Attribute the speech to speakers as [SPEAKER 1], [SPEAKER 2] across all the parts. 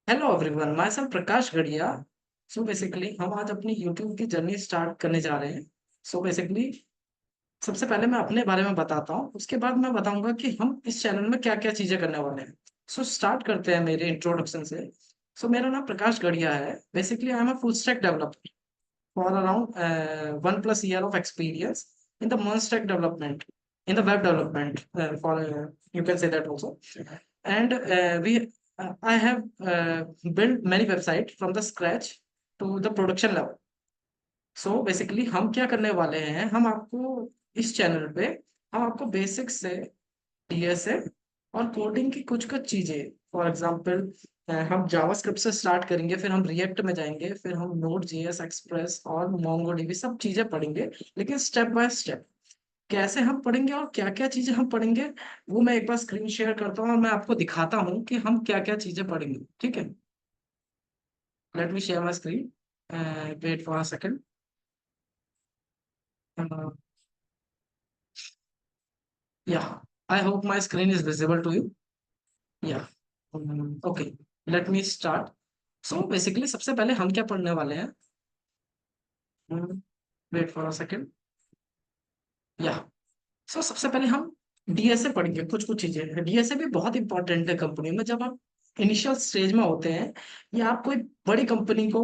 [SPEAKER 1] Hello everyone, my self प्रकाश गढ़िया। So basically हम आज अपनी यूट्यूब की जर्नी स्टार्ट करने जा रहे हैं। सो बेसिकली सबसे पहले मैं अपने बारे में बताता हूँ, उसके बाद मैं बताऊंगा कि हम इस चैनल में क्या क्या चीजें करने वाले हैं। सो स्टार्ट करते हैं मेरे इंट्रोडक्शन से। सो मेरा नाम प्रकाश गढ़िया है। Basically I am a full stack developer for around 1+ year of experience in the full stack development, in the web development, for you can say that also. And we I have built many websites from the scratch to the production level. So basically हम क्या करने वाले हैं, हम आपको इस channel पे हम आपको बेसिक से डीएसए और कोडिंग की कुछ कुछ चीजें, फॉर एग्जांपल हम जावास्क्रिप्ट से स्टार्ट करेंगे, फिर हम रिएक्ट में जाएंगे, फिर हम नोड जेएस, एक्सप्रेस और मोंगोडीबी सब चीजें पढ़ेंगे। लेकिन स्टेप बाय स्टेप कैसे हम पढ़ेंगे और क्या क्या चीजें हम पढ़ेंगे, वो मैं एक बार स्क्रीन शेयर करता हूँ और मैं आपको दिखाता हूँ कि हम क्या क्या चीजें पढ़ेंगे। ठीक है, let me share my screen, wait for a second. Yeah I hope my screen is visible to you. Yeah okay, let me start. So basically सबसे पहले हम क्या पढ़ने वाले हैं, वेट फॉर अ सेकंड। या सो सबसे पहले हम डीएसए पढ़ेंगे। कुछ कुछ चीजें, डीएसए भी बहुत इंपॉर्टेंट है कंपनी में। जब आप इनिशियल स्टेज में होते हैं या आप कोई बड़ी कंपनी को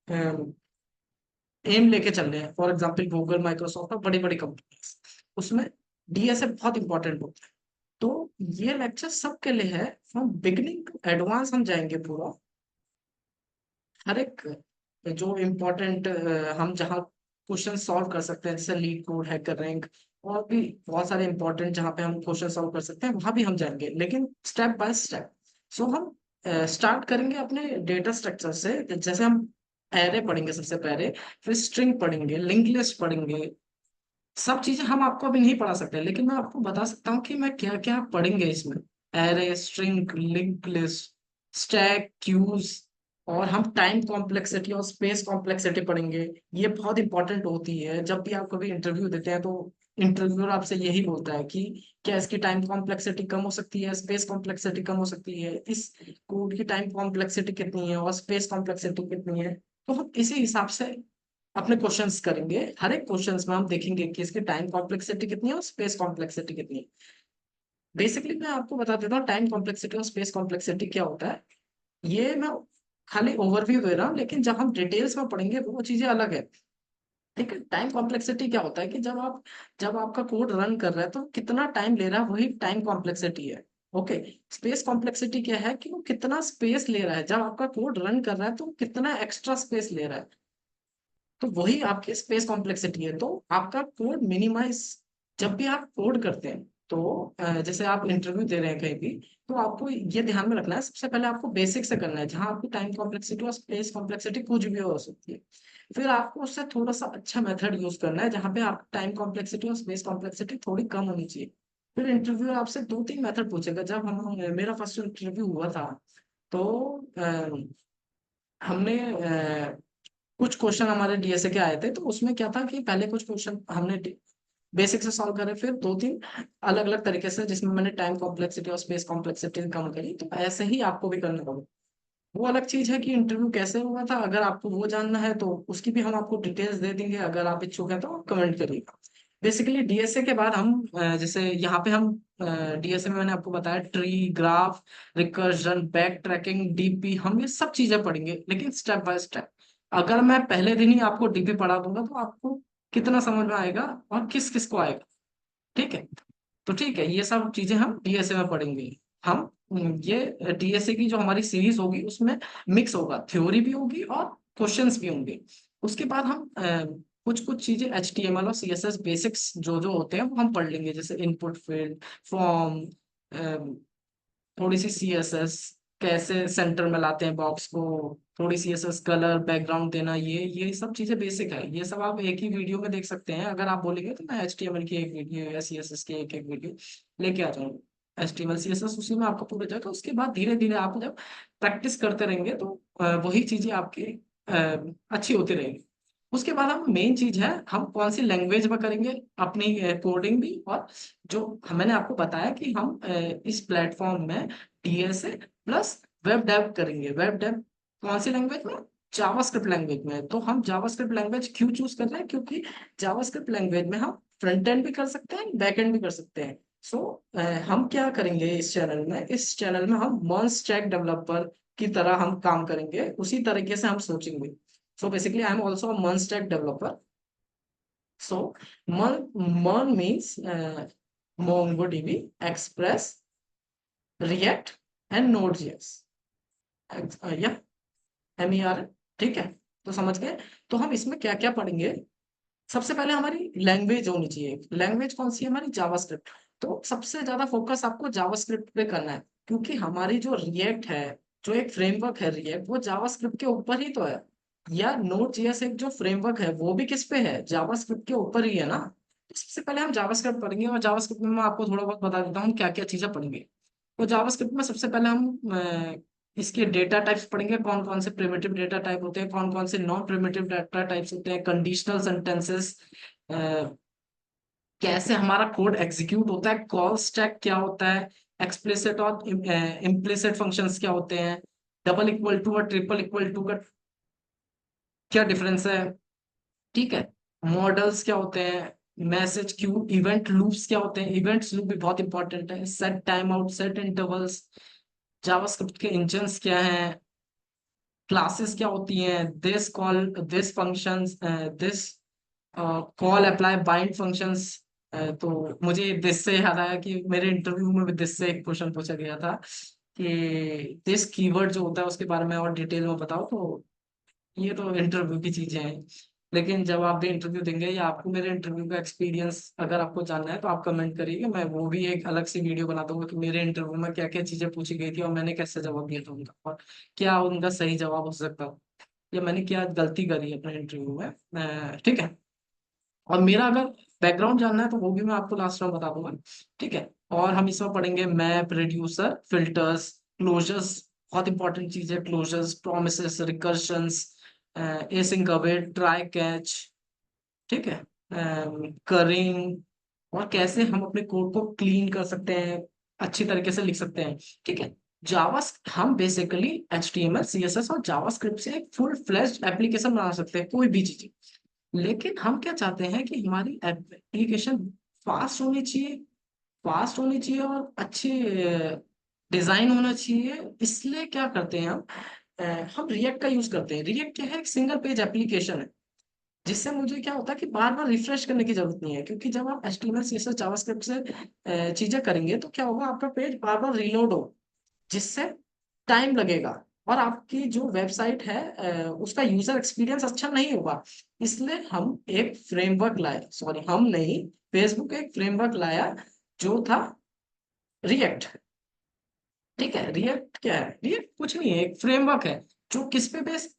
[SPEAKER 1] एम लेके चल रहे हैं, फॉर एग्जांपल गूगल, माइक्रोसॉफ्ट और बड़ी बड़ी कंपनी, उसमें डीएसए बहुत इंपॉर्टेंट होता है। तो ये लेक्चर सबके लिए है, फ्रॉम बिगिनिंग टू एडवांस हम जाएंगे पूरा। हर एक जो इम्पोर्टेंट, हम जहाँ क्वेश्चन सॉल्व कर सकते हैं, जैसे लीड कोड, हैकर रैंक और भी बहुत सारे इंपॉर्टेंट जहाँ पे हम क्वेश्चन सॉल्व कर सकते हैं, वहां भी हम जाएंगे, लेकिन स्टेप बाय स्टेप। सो हम स्टार्ट करेंगे अपने डेटा स्ट्रक्चर से। जैसे हम एरे पढ़ेंगे सबसे पहले, फिर स्ट्रिंग पढ़ेंगे, लिंक लिस्ट पढ़ेंगे। सब चीजें हम आपको अभी नहीं पढ़ा सकते, लेकिन मैं आपको बता सकता हूँ कि मैं क्या क्या पढ़ेंगे इसमें। Array, string, link list, stack, queues, और हम टाइम कॉम्प्लेक्सिटी और स्पेस कॉम्प्लेक्सिटी पढ़ेंगे। ये बहुत इंपॉर्टेंट होती है। जब भी आप कभी इंटरव्यू देते हैं तो इंटरव्यूअर आपसे यही बोलता है कि क्या इसकी टाइम कॉम्प्लेक्सिटी कम हो सकती है, स्पेस कॉम्प्लेक्सिटी कम हो सकती है, इस कोड की टाइम कॉम्प्लेक्सिटी कितनी है और स्पेस कॉम्प्लेक्सिटी कितनी है। तो हम इसी हिसाब से अपने क्वेश्चंस करेंगे। हर एक क्वेश्चंस में हम देखेंगे कि इसकी टाइम कॉम्प्लेक्सिटी कितनी है और स्पेस कॉम्प्लेक्सिटी कितनी है। बेसिकली मैं आपको बता देता हूँ टाइम कॉम्प्लेक्सिटी और स्पेस कॉम्प्लेक्सिटी क्या होता है। ये मैं खाली ओवरव्यू दे रहा हूँ, लेकिन जब हम डिटेल्स में पढ़ेंगे वो चीजें अलग है। ठीक है, टाइम कॉम्प्लेक्सिटी क्या होता है कि जब आपका कोड रन कर रहा है तो कितना टाइम ले रहा है, वही टाइम कॉम्प्लेक्सिटी है। ओके, स्पेस कॉम्प्लेक्सिटी क्या है कि वो कितना स्पेस ले रहा है, जब आपका कोड रन कर रहा है तो कितना एक्स्ट्रा स्पेस ले रहा है। तो वही आपकी स्पेस कॉम्प्लेक्सिटी है। तो आपका कोड मिनिमाइज, जब भी आप कोड करते हैं तो जैसे आप इंटरव्यू दे रहे हैं कहीं भी, तो आपको ये ध्यान में रखना है, सबसे पहले आपको बेसिक से करना है, जहां आपकी टाइम कॉम्प्लेक्सिटी और स्पेस कॉम्प्लेक्सिटी कुछ भी हो सकती है। फिर आपको उससे थोड़ा सा अच्छा मेथड यूज करना है, जहां पे आपकी टाइम कॉम्प्लेक्सिटी और स्पेस कॉम्प्लेक्सिटी थोड़ी कम होनी चाहिए। फिर इंटरव्यू आपसे 2-3 मेथड पूछेगा। जब हम मेरा फर्स्ट इंटरव्यू हुआ था तो हमने कुछ क्वेश्चन हमारे डीएसए के आए थे, तो उसमें क्या था कि पहले कुछ क्वेश्चन हमने बेसिक से सॉल्व करे, फिर 2-3 अलग अलग तरीके से जिसमें मैंने टाइम कॉम्प्लेक्सिटी और स्पेस कॉम्प्लेक्सिटी कम करी। तो ऐसे ही आपको भी करना होगा। वो अलग चीज है कि इंटरव्यू कैसे हुआ था, अगर आपको वो जानना है तो उसकी भी हम आपको डिटेल्स दे देंगे। अगर आप इच्छुक हैं तो कमेंट करिएगा। बेसिकली डीएसए के बाद हम जैसे यहाँ पे हम डीएसए में मैंने आपको बताया tree, graph, recursion, back tracking, DP, हम ये सब चीजें पढ़ेंगे, लेकिन स्टेप बाय स्टेप। अगर मैं पहले दिन ही आपको डीपी पढ़ा दूंगा तो आपको कितना समझ में आएगा और किस किस को आएगा। ठीक है, तो ठीक है, ये सब चीजें हम डीएसए में पढ़ेंगे। हम ये डीएसए की जो हमारी सीरीज होगी उसमें मिक्स होगा, थ्योरी भी होगी और क्वेश्चंस भी होंगे। उसके बाद हम कुछ कुछ चीजें एचटीएमएल और सीएसएस बेसिक्स जो जो होते हैं वो हम पढ़ लेंगे, जैसे इनपुट फील्ड, फॉर्म, थोड़ी सी सीएसएस कैसे सेंटर में लाते हैं बॉक्स को, थोड़ी सीएसएस कलर, बैकग्राउंड देना, ये सब चीजें बेसिक है। ये सब आप एक ही वीडियो में देख सकते हैं। अगर आप बोलेंगे तो मैं एचटीएमएल की एक वीडियो या सीएसएस की एक एक वीडियो लेके आ जाऊंगा। एचटीएमएल सीएसएस उसी में आपको पूरा जाएगा। उसके बाद धीरे धीरे आप जब प्रैक्टिस करते रहेंगे तो वही चीजें आपकी अच्छी होती रहेंगी। उसके बाद हम मेन चीज है, हम कौन सी लैंग्वेज में करेंगे अपनी कोडिंग भी। और जो मैंने आपको बताया कि हम इस प्लेटफॉर्म में डीएसए प्लस वेब डेव करेंगे। वेब डेव कौन सी लैंग्वेज में? जावास्क्रिप्ट लैंग्वेज में। तो हम जावास्क्रिप्ट लैंग्वेज क्यों चूज कर रहे हैं? क्योंकि जावास्क्रिप्ट लैंग्वेज में हम फ्रंट एंड भी कर सकते हैं, बैक एंड भी कर सकते हैं। सो हम क्या करेंगे इस चैनल में? इस चैनल में हम मर्न स्टैक डेवलपर की तरह हम काम करेंगे, उसी तरीके से हम सोचेंगे। So basically I am also a MERN stack developer. So MERN means MongoDB, Express, React and Node.js, या MER। ठीक है, तो समझ गए। तो हम इसमें क्या क्या पढ़ेंगे? सबसे पहले हमारी लैंग्वेज होनी चाहिए। लैंग्वेज कौन सी है? हमारी जावास्क्रिप्ट। तो सबसे ज्यादा फोकस आपको जावास्क्रिप्ट पे करना है, क्योंकि हमारी जो रिएक्ट है, जो एक फ्रेमवर्क है रिएक्ट, वो जावास्क्रिप्ट के ऊपर ही तो है। या नोड जेएस एक जो फ्रेमवर्क है वो भी किस पे है? जावास्क्रिप्ट के ऊपर ही है ना। तो सबसे पहले हम जावास्क्रिप्ट पढ़ेंगे, और जावास्क्रिप्ट में मैं आपको थोड़ा बहुत बता देता हूँ क्या क्या चीजें पढ़ेंगे। तो जावास्क्रिप्ट में सबसे पहले हम इसके डेटा टाइप्स पढ़ेंगे, कौन कौन से प्रिमिटिव डेटा टाइप होते हैं, कौन कौन से नॉन प्रिमिटिव डेटा टाइप्स होते हैं, कंडीशनल सेंटेंसेस, कैसे हमारा कोड एग्जीक्यूट होता है, कॉल स्टैक क्या होता है, एक्सप्लिसिट और इम्प्लिसिट फंक्शंस क्या होते हैं, डबल इक्वल टू और ट्रिपल इक्वल टू का क्या डिफरेंस है, ठीक है, मॉडल्स क्या होते हैं, मैसेज क्यू, इवेंट लूप्स क्या होते हैं, इवेंट्स लूप भी बहुत इंपॉर्टेंट है, set time out, set intervals, JavaScript के इंजन्स क्या हैं, क्लासेस क्या होती हैं, this call, this functions, this call apply bind functions. तो मुझे दिस से याद आया कि मेरे इंटरव्यू में भी दिस से एक क्वेश्चन पूछा गया था कि दिस कीवर्ड जो होता है उसके बारे में और डिटेल में बताओ। तो ये तो इंटरव्यू की चीजें हैं, लेकिन जब आप भी इंटरव्यू देंगे या आपको मेरे इंटरव्यू का एक्सपीरियंस अगर आपको जानना है तो आप कमेंट करिएगा, मैं वो भी एक अलग से वीडियो बना दूंगा कि मेरे इंटरव्यू में क्या क्या चीजें पूछी गई थी और मैंने कैसे जवाब दिया था उनका, और क्या उनका सही जवाब हो सकता था, या मैंने क्या गलती करी अपने इंटरव्यू में। ठीक है। और मेरा अगर बैकग्राउंड जानना है तो वो भी मैं आपको लास्ट में बता दूंगा। ठीक है। और हम इसमें पढ़ेंगे मैप, रिड्यूसर, फिल्टर्स, क्लोजर्स, बहुत इंपॉर्टेंट चीज है closures, promises, recursions, async await, try catch, ठीक है, करिंग, और कैसे हम अपने कोड को क्लीन कर सकते हैं, अच्छी तरीके से लिख सकते हैं। ठीक है। जावा हम बेसिकली HTML, CSS और जावास्क्रिप्ट से एक फुल फ्लेश्ड एप्लीकेशन बना सकते हैं, कोई भी चीज। लेकिन हम क्या चाहते हैं कि हमारी एप्लीकेशन फास्ट होनी चाहिए, फास्ट होनी चाहिए और अच्छी डिजाइन होना चाहिए। इसलिए क्या करते हैं अ, हम रिएक्ट का यूज करते हैं। रिएक्ट क्या है? एक सिंगल पेज एप्लीकेशन है, जिससे मुझे क्या होता है कि बार बार रिफ्रेश करने की जरूरत नहीं है, क्योंकि जब आप HTML CSS जावास्क्रिप्ट से चीजें करेंगे तो क्या होगा, आपका पेज बार बार रीलोड हो, जिससे टाइम लगेगा और आपकी जो वेबसाइट है उसका यूजर एक्सपीरियंस अच्छा नहीं होगा। इसलिए हम एक फ्रेमवर्क लाए, सॉरी हम नहीं, फेसबुक एक फ्रेमवर्क लाया जो था रिएक्ट। ठीक है। रिएक्ट क्या है? रिएक्ट कुछ नहीं है, एक फ्रेमवर्क है जो किस पे बेस्ड?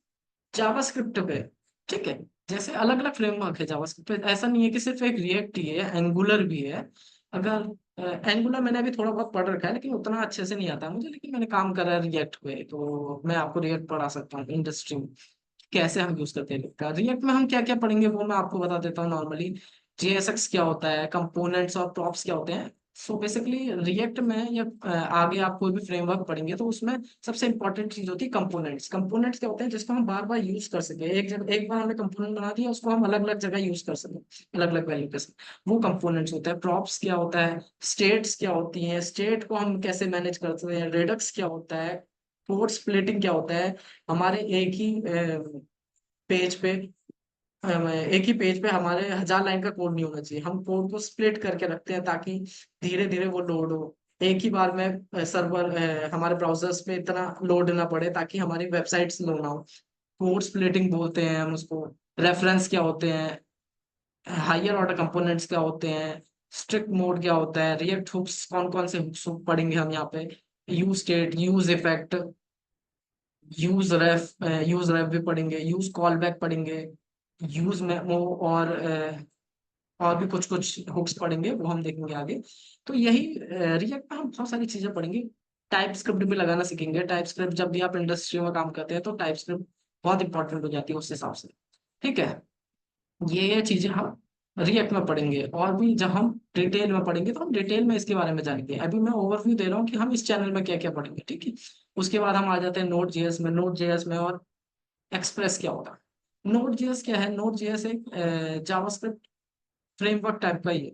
[SPEAKER 1] जावास्क्रिप्ट पे। ठीक है। जैसे अलग अलग फ्रेमवर्क है जावास्क्रिप्ट पे, ऐसा नहीं है कि सिर्फ एक रिएक्ट ही है, एंगुलर भी है। अगर एंगुलर मैंने अभी थोड़ा बहुत पढ़ रखा है लेकिन उतना अच्छे से नहीं आता मुझे, लेकिन मैंने काम करा है रिएक्ट पे, तो मैं आपको रिएक्ट पढ़ा सकता हूँ इंडस्ट्री में कैसे हम यूज करते हैं रिएक्ट में। हम क्या क्या पढ़ेंगे वो मैं आपको बता देता हूँ नॉर्मली। JSX क्या होता है, कंपोनेंट्स और प्रॉप्स क्या होते हैं। सो बेसिकली रिएक्ट में या आगे आप कोई भी फ्रेमवर्क पढ़ेंगे तो उसमें सबसे इंपॉर्टेंट चीज होती है कंपोनेंट्स। कंपोनेंट्स क्या होते हैं? जिसको हम बार बार यूज कर सके, एक जगह एक बार हमने कंपोनेंट बना दिया उसको हम अलग अलग जगह यूज कर सके, अलग अलग वैल्यू के साथ, वो कंपोनेंट्स होता है। प्रॉप्स क्या होता है? स्टेट्स क्या होती हैं? स्टेट को हम कैसे मैनेज करते हैं? रेडक्स क्या होता है? कोड स्प्लिटिंग क्या होता है? हमारे एक ही पेज पे एक ही पेज पे हमारे 1000 लाइन का कोड नहीं होना चाहिए, हम कोड को स्प्लिट करके रखते हैं ताकि धीरे धीरे वो लोड हो। एक ही बार में सर्वर हमारे ब्राउजर्स पे इतना लोड ना पड़े ताकि हमारी वेबसाइट स्लो ना हो। कोड स्प्लिटिंग बोलते हैं हम उसको। रेफरेंस क्या होते हैं? हायर ऑर्डर कंपोनेंट्स क्या होते हैं? स्ट्रिक्ट मोड क्या होता है? रिएक्ट हुक्स, कौन कौन से हुक्स पढ़ेंगे हम यहाँ पे? Use state, use effect, use ref भी पढ़ेंगे, यूज कॉल बैक पढ़ेंगे, यूज मेमो, और भी कुछ कुछ हुक्स पढ़ेंगे, वो हम देखेंगे आगे। तो यही रिएक्ट में हम बहुत सारी चीजें पढ़ेंगे। टाइप स्क्रिप्ट भी लगाना सीखेंगे। टाइप स्क्रिप्ट जब भी आप इंडस्ट्री में काम करते हैं तो टाइप स्क्रिप्ट बहुत इंपॉर्टेंट हो जाती है उस हिसाब से। ठीक है। ये चीजें हम रिएक्ट में पढ़ेंगे, और भी जब हम डिटेल में पढ़ेंगे तो हम डिटेल में इसके बारे में जानेंगे। अभी मैं ओवरव्यू दे रहा हूँ कि हम इस चैनल में क्या क्या पढ़ेंगे, ठीक है। उसके बाद हम आ जाते हैं नोड जेएस में। नोड जेएस में और एक्सप्रेस क्या होता है? नोड जेएस क्या है? नोड जेएस एक जावास्क्रिप्ट फ्रेमवर्क टाइप का ही है,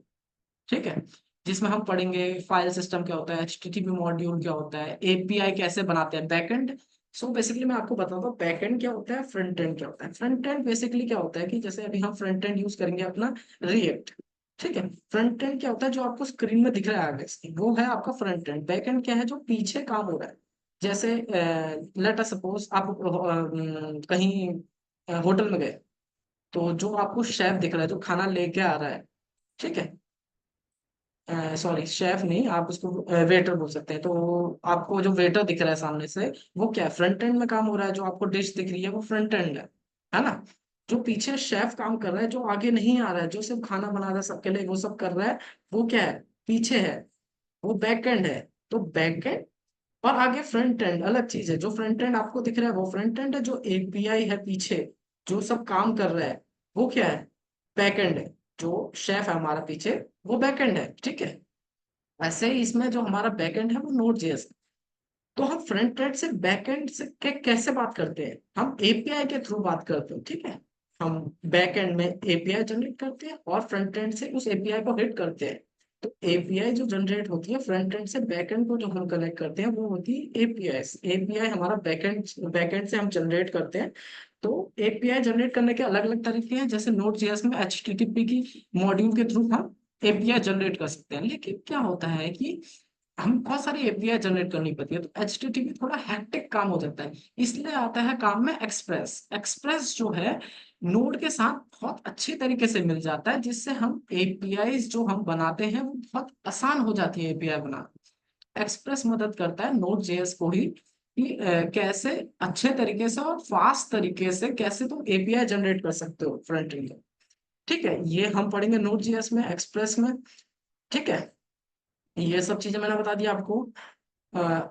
[SPEAKER 1] ठीक है। जिसमें हम पढ़ेंगे फाइल सिस्टम क्या होता है, एचटीटीपी मॉड्यूल क्या होता है, एपीआई कैसे बनाते हैं, बैकएंड। सो बेसिकली मैं आपको बताता हूँ बैकएंड क्या होता है, फ्रंट एंड क्या होता है। फ्रंट एंड बेसिकली क्या होता है कि जैसे अभी हम फ्रंट एंड यूज करेंगे अपना रिएक्ट, ठीक है। फ्रंट एंड क्या होता है? जो आपको स्क्रीन में दिख रहा है आगे से, वो है आपका फ्रंट एंड। बैक एंड क्या है? जो पीछे काम हो रहा है। जैसे लेट अस सपोज आप कहीं होटल में गए, तो जो आपको शेफ दिख रहा है जो खाना लेके आ रहा है, ठीक है। सॉरी, शेफ नहीं, आप उसको वेटर बोल सकते हैं। तो आपको जो वेटर दिख रहा है सामने से, वो क्या है? फ्रंट एंड में काम हो रहा है। जो आपको डिश दिख रही है वो फ्रंट एंड है ना। जो पीछे शेफ काम कर रहा है, जो आगे नहीं आ रहा है, जो सिर्फ खाना बना रहा है सबके लिए, वो सब कर रहा है, वो क्या है? पीछे है, वो बैक एंड है। तो बैक एंड और आगे फ्रंट एंड अलग चीज है। जो फ्रंट एंड आपको दिख रहा है वो फ्रंट एंड है। जो एपीआई है पीछे जो सब काम कर रहा है, वो क्या है? बैक एंड है। जो शेफ है हमारा पीछे, वो बैक एंड है, ठीक है। ऐसे ही इसमें जो हमारा बैकएंड है वो नोड जेएस। तो हम फ्रंट एंड से बैकएंड से कैसे बात करते हैं? हम एपीआई के थ्रू बात करते हैं, ठीक है। हम बैकएंड में एपीआई जनरेट करते हैं और फ्रंट एंड से उस एपीआई को हिट करते हैं। तो एपीआई जो जनरेट होती है फ्रंट एंड से बैकएंड को जो हम कनेक्ट करते हैं वो होती है एपीआई। एपीआई हमारा बैकएंड से हम जनरेट करते हैं। तो एपीआई जनरेट करने के अलग अलग तरीके हैं। जैसे नोड जेएस में एचटीटीपी की मॉड्यूल के थ्रू हम एपीआई जनरेट कर सकते हैं। लेकिन क्या होता है कि हम बहुत सारी एपीआई जनरेट करनी पड़ती है, तो एचटीटीपी थोड़ा हैक्टिक काम हो जाता है। इसलिए आता है काम में एक्सप्रेस। एक्सप्रेस जो है नोड के साथ बहुत अच्छी तरीके से मिल जाता है, जिससे हम एपीआई जो हम बनाते हैं वो बहुत आसान हो जाती है एपीआई बनाना। एक्सप्रेस मदद करता है नोड जेएस को ही कि कैसे अच्छे तरीके से और फास्ट तरीके से कैसे तुम एपीआई जनरेट कर सकते हो फ्रंट एंड। ठीक है, ये हम पढ़ेंगे नोड जेएस में, एक्सप्रेस में, ठीक है। ये सब चीजें मैंने बता दी आपको।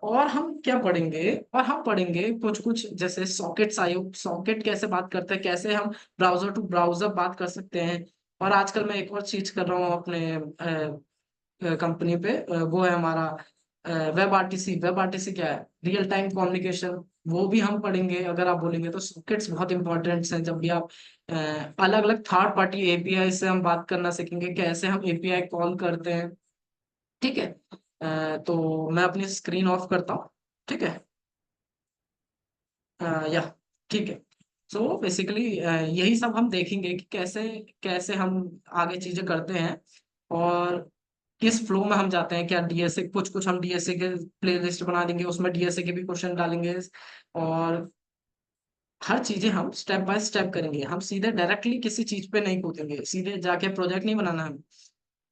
[SPEAKER 1] और हम क्या पढ़ेंगे? और हम पढ़ेंगे कुछ कुछ जैसे सॉकेट्स आयो, सॉकेट कैसे बात करते हैं, कैसे हम ब्राउजर टू ब्राउजर बात कर सकते हैं। और आजकल मैं एक और चीज कर रहा हूँ अपने कंपनी पे, वो है हमारा वेब आरटीसी। वेब आरटीसी क्या है? Real time communication. वो भी हम पढ़ेंगे। अगर आप बोलेंगे तो सॉकेट्स बहुत इंपॉर्टेंट हैं। जब भी आप अलग अलग थर्ड पार्टी एपीआई से हम बात करना सीखेंगे, कैसे हम एपीआई कॉल करते हैं, ठीक है। तो मैं अपनी स्क्रीन ऑफ करता हूँ, ठीक है। या ठीक है। सो बेसिकली यही सब हम देखेंगे कि कैसे कैसे हम आगे चीजें करते हैं, और किस फ्लो में हम जाते हैं। क्या डीएसए, कुछ कुछ हम डीएसए के प्लेलिस्ट बना देंगे, उसमें डीएसए के भी क्वेश्चन डालेंगे। और हर चीजें हम स्टेप बाय स्टेप करेंगे। हम सीधे डायरेक्टली किसी चीज पे नहीं कूदेंगे, सीधे जाके प्रोजेक्ट नहीं बनाना है।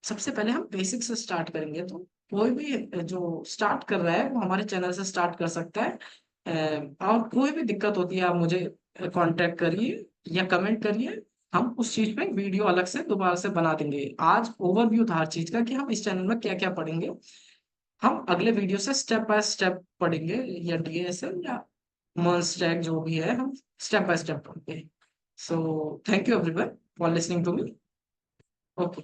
[SPEAKER 1] सबसे पहले हम बेसिक से स्टार्ट करेंगे। तो कोई भी जो स्टार्ट कर रहा है वो हमारे चैनल से स्टार्ट कर सकता है। और कोई भी दिक्कत होती है आप मुझे कांटेक्ट करिए या कमेंट करिए। हम उस चीज पे वीडियो अलग से दोबारा से बना देंगे। आज ओवरव्यू था हर चीज का कि हम इस चैनल में क्या क्या पढ़ेंगे। हम अगले वीडियो से स्टेप बाय स्टेप पढ़ेंगे, या डीएसएल या मर्ज स्टैक जो भी है, हम स्टेप बाय स्टेप पढ़ेंगे। So thank you everyone for listening to me. Okay.